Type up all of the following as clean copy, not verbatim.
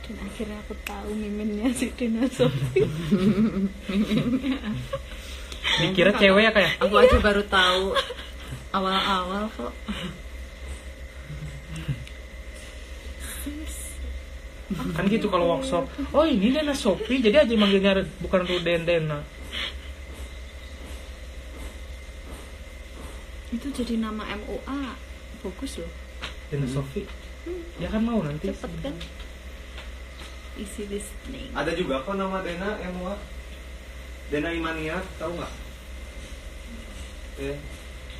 Dan akhirnya aku tahu miminnya si Dina Sofi. Miminnya. Dikira cewek ya kayak. Aku aja baru tahu awal-awal kok. Kan gitu kalau workshop. Oh ini Dena Sofi, jadi aja manggilnya bukan Ruden Dena. Itu jadi nama MUA. Bagus loh. Dena Sofi. Ya kan mau nanti. Cepet kan? Easy listening. Ada juga kok nama Dena MUA. Dena Imania, tahu nggak?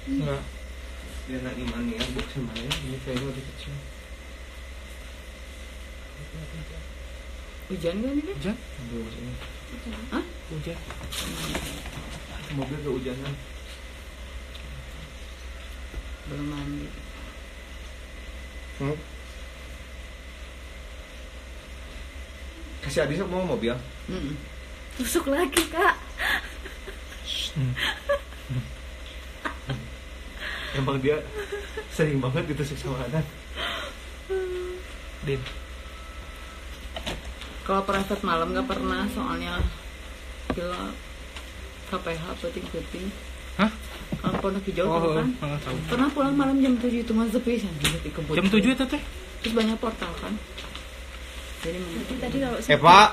Enggak. Dena Imania, bukan mana ya? Ini kayaknya lebih kecil. Hujan gak nih? Hujan? Aduh, ini Hah? Hujan. mobil kehujanan. Belum mandi. Kasih Adi mau mobil. Tusuk lagi, Kak. Emang dia sering banget ditusuk sama Adan. Din. Kalau private malam gak pernah, soalnya gila KPH penting-penting. Hah? Kalau Pondok Hijau tahu kan? Enggak tahu. Pernah pulang malam jam 7 itu mah sepi di kebun. Jam 7 itu teh. Terus banyak portal kan. Jadi Tadi kalau Pak,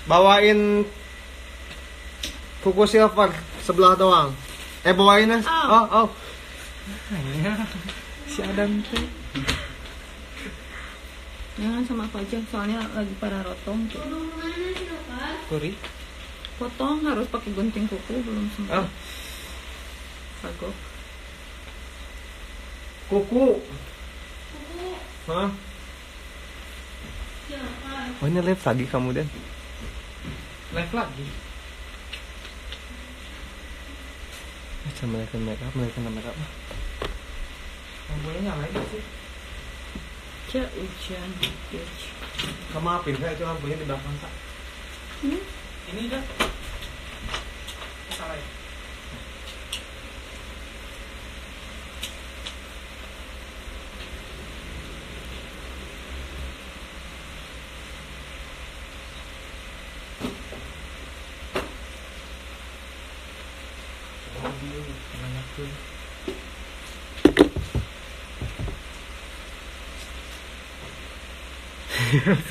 bawain kuku silver sebelah doang. Bawain Nas. Oh. Hanya si Adam teh. jangan sama aku aja, soalnya lagi pada rotong tuh. Kuri. Potong harus pakai gunting kuku belum sempat. Sagok. Kuku. Hah? Oh ini live lagi kamu Dan? Live lagi. Mereka make up. Lampunya nyalain sih. Cek hujan. Bitch. Kamu apin kan itu lampunya di belakang Kak? Ini dah. Salah ya. Banyak tuh.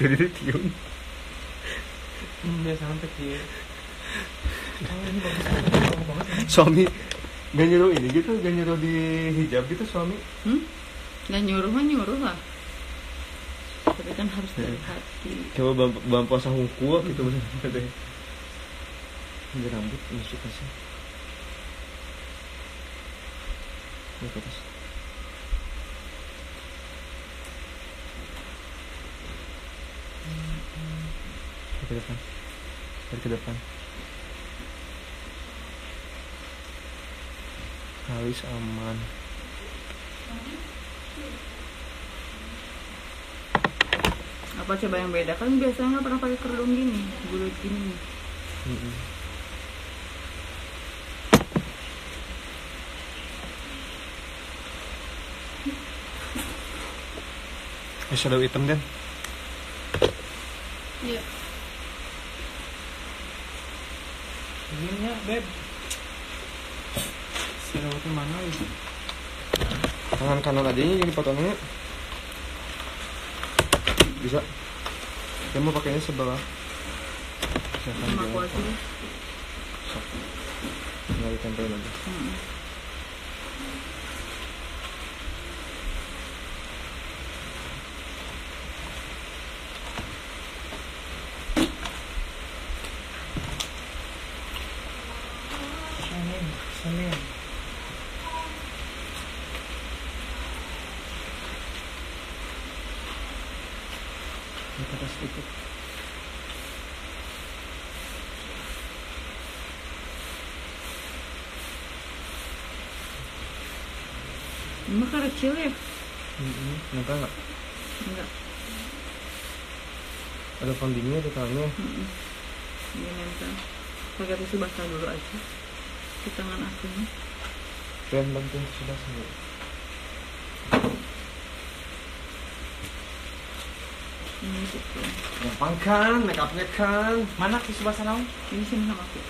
Jadi tiun. Biasa sampai dia. Oh ini bagus banget. Suami gak nyuruh ini gitu, gak nyuruh di hijab gitu suami. Nggak nyuruh mah nyuruh lah. Tapi kan harus dari hati. Coba bang puasa hungkul gitu misalnya deh. Ini rambut masuk kasih. Ini ke atas. Ke depan. Ke depan. Alis aman. Apa coba yang beda? Kan biasanya nggak pernah pakai kerudung gini, bulut gini. Shadow hitam kan? Iya. Ini ya, Beb. Serawatnya mana itu? Tangan kanan aja ini jadi potongnya. Bisa. Saya mau pakainya sebelah. Sama aku aja. Tinggal ditempelin aja. Senin. Ini ke atas sedikit. Emang kan kecil ya? Nempel nggak? Enggak. Ada foundingnya di tangannya. Ini nempel. Pakai tisu basah dulu aja di tangan aku nih. Dan bantuin sudah sendiri. gitu. Gampang kan, make upnya kan. Mana tisu basah naon? Ini sini sama aku.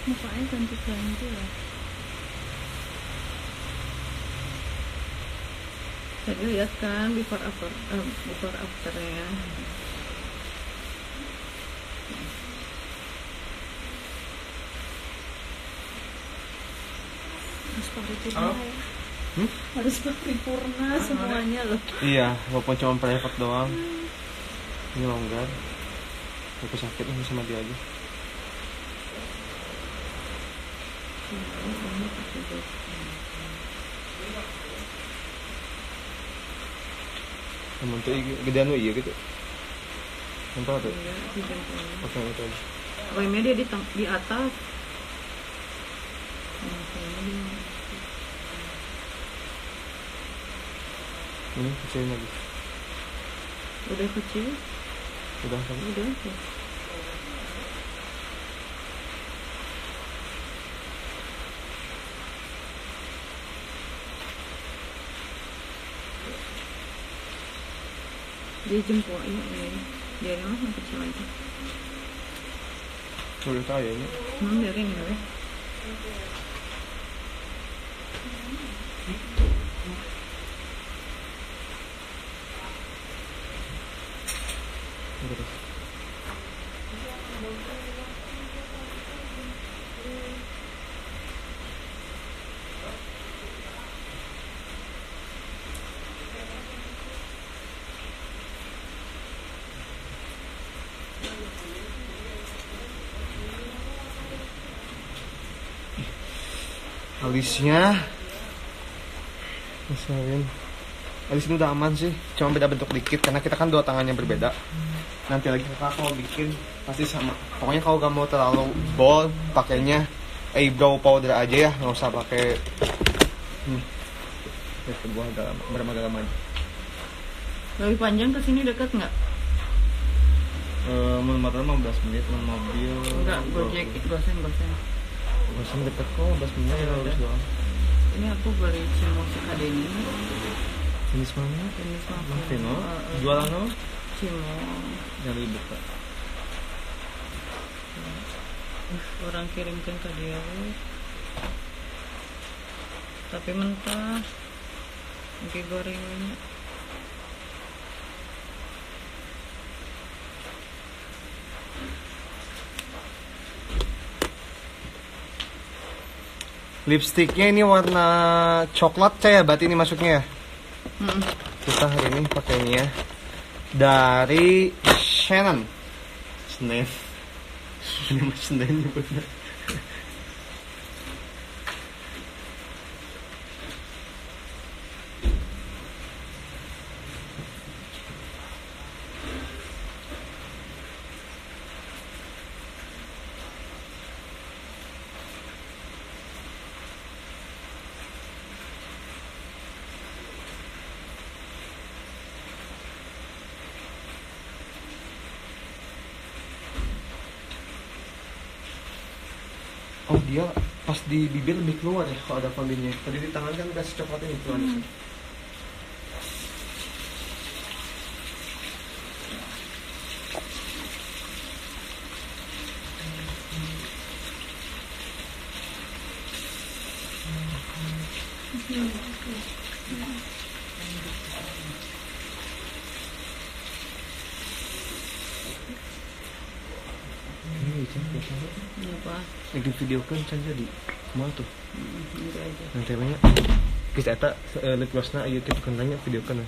Mukanya ganti-ganti lah. Tadi lihat kan before afternya. Harus paripurna Halo? ya. Hmm? Harus paripurna semuanya loh. Iya, walaupun cuma private doang. Ini longgar. Aku sakit nih sama dia aja. Namun tuh gedean lu iya gitu. Nampak tuh? Iya, di jempol. Pakai itu aja. Remnya dia di atas. Kayaknya dia Ini kecilin lagi. udah kecil, Udah kan? udah. Dia jempolnya ini, dia mah yang kecil aja. Udah tahu ya ini. Biarin ya. Terus. Alisnya misalnya alis ini udah aman sih, cuma beda bentuk dikit karena kita kan dua tangannya berbeda. Nanti lagi kakak kalau bikin pasti sama. Pokoknya kalau gak mau terlalu bold, pakainya eyebrow powder aja ya, nggak usah pakai ya sebuah beragam aja. Lebih panjang ke sini dekat nggak? Motor 15 menit, mobil Enggak, Gojek, gosen. Bosan deket kok, 15 menit ya lurus doang. Ini aku beli cimol Cikadeni. Jenis mana? Jenis Vino? Jualan lo? cimol. Yang ribet Pak. Orang kirimkan ke dia. Tapi mentah. Oke gorengnya. Lipstiknya ini warna coklat ya, berarti ini masuknya ya. Hmm. Kita hari ini pakainya dari Shannon. Senen. Ini mas Senen nyebutnya. Oh dia pas di bibir lebih keluar ya kalau ada fondantnya. Tadi di tangan kan gas coklatnya keluar. Ini cantik banget. Apa? Lagi video kan can jadi mau tuh. Ini aja. Nanti banyak. Kita eta lip glossna ieu teh kan nanya video kan.